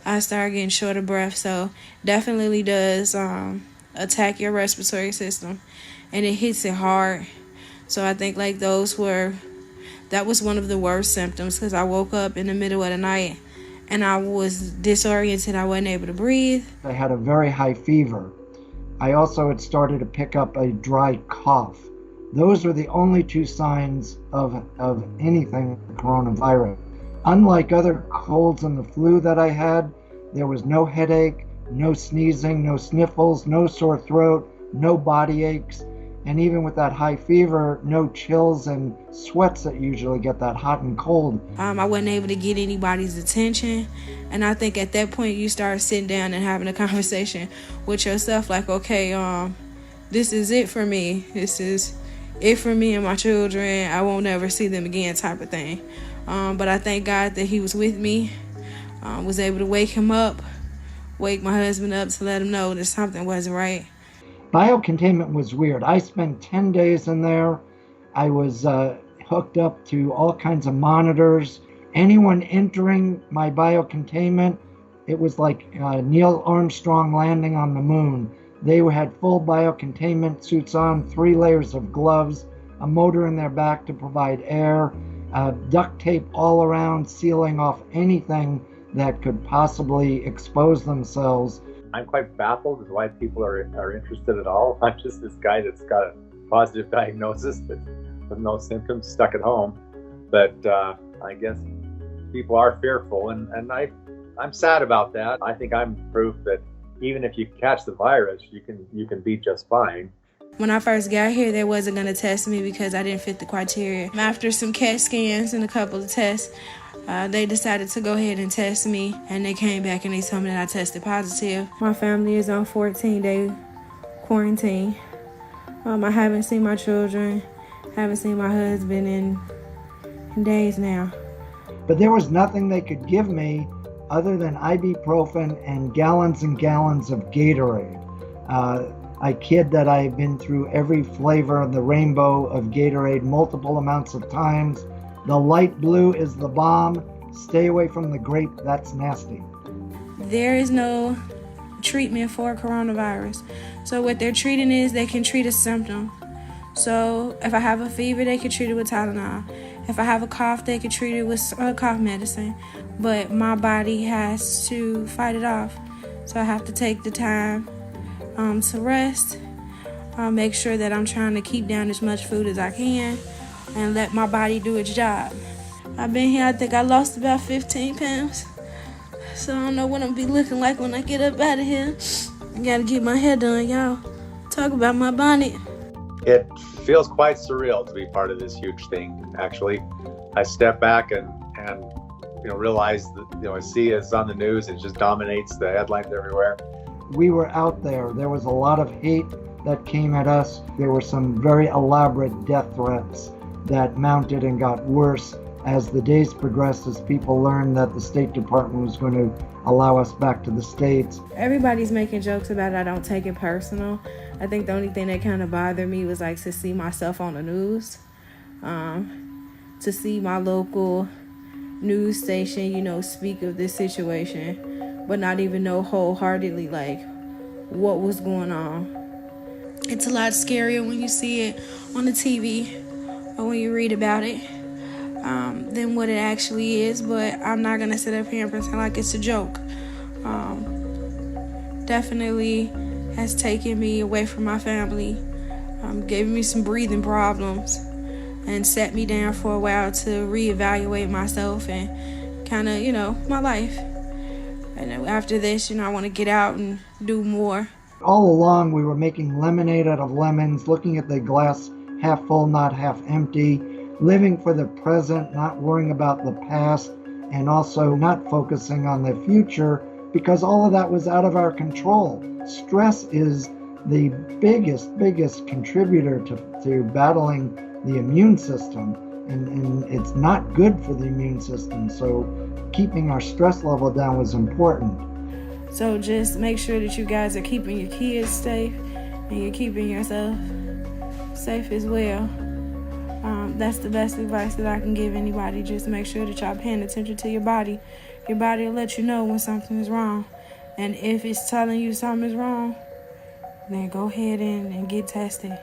I start getting short of breath. So definitely does attack your respiratory system, and it hits it hard. So I think like that was one of the worst symptoms, because I woke up in the middle of the night and I was disoriented. I wasn't able to breathe. I had a very high fever. I also had started to pick up a dry cough. Those were the only two signs of anything coronavirus. Unlike other colds and the flu that I had, there was no headache, no sneezing, no sniffles, no sore throat, no body aches, and even with that high fever, no chills and sweats that usually get that hot and cold. I wasn't able to get anybody's attention, and I think at that point you start sitting down and having a conversation with yourself, like, okay, this is it for me. This is it for me and my children. I won't ever see them again, type of thing. But I thank God that He was with me. Was able to wake him up, wake my husband up to let him know that something wasn't right. Biocontainment was weird. I spent 10 days in there. I was hooked up to all kinds of monitors. Anyone entering my biocontainment, it was like Neil Armstrong landing on the moon. They had full biocontainment suits on, 3 layers of gloves, a motor in their back to provide air, duct tape all around, sealing off anything that could possibly expose themselves. I'm quite baffled as why people are interested at all. I'm just this guy that's got a positive diagnosis but with no symptoms, stuck at home. But I guess people are fearful, and I'm sad about that. I think I'm proof that even if you catch the virus, you can be just fine. When I first got here, they wasn't going to test me because I didn't fit the criteria. After some CAT scans and a couple of tests, they decided to go ahead and test me, and they came back and they told me that I tested positive. My family is on 14-day quarantine. I haven't seen my children, haven't seen my husband in days now. But there was nothing they could give me other than ibuprofen and gallons of Gatorade. I kid that I've been through every flavor of the rainbow of Gatorade multiple amounts of times. The light blue is the bomb. Stay away from the grape, that's nasty. There is no treatment for coronavirus. So what they're treating is they can treat a symptom. So if I have a fever, they can treat it with Tylenol. If I have a cough, they can treat it with cough medicine. But my body has to fight it off. So I have to take the time to rest. Make sure that I'm trying to keep down as much food as I can and let my body do its job. I've been here, I think I lost about 15 pounds. So I don't know what I'm be looking like when I get up out of here. I gotta get my hair done, y'all. Talk about my bonnet. It feels quite surreal to be part of this huge thing, actually. I step back and realize that, I see it's on the news, it just dominates the headlines everywhere. We were out there. There was a lot of hate that came at us. There were some very elaborate death threats that mounted and got worse as the days progressed, as people learned that the State Department was going to allow us back to the States. Everybody's making jokes about it. I don't take it personal. I think the only thing that kind of bothered me was like to see myself on the news, to see my local news station, speak of this situation, but not even know wholeheartedly like what was going on. It's a lot scarier when you see it on the TV or when you read about it than what it actually is. But I'm not gonna sit up here and pretend like it's a joke. Definitely has taken me away from my family, gave me some breathing problems, and set me down for a while to reevaluate myself and kind of, my life. And after this, I want to get out and do more. All along, we were making lemonade out of lemons, looking at the glass half full, not half empty, living for the present, not worrying about the past, and also not focusing on the future, because all of that was out of our control. Stress is the biggest contributor to battling the immune system, and it's not good for the immune system. So keeping our stress level down was important. So just make sure that you guys are keeping your kids safe and you're keeping yourself safe as well. That's the best advice that I can give anybody. Just make sure that y'all paying attention to your body Your body will let you know when something is wrong. And if it's telling you something is wrong, then go ahead and get tested.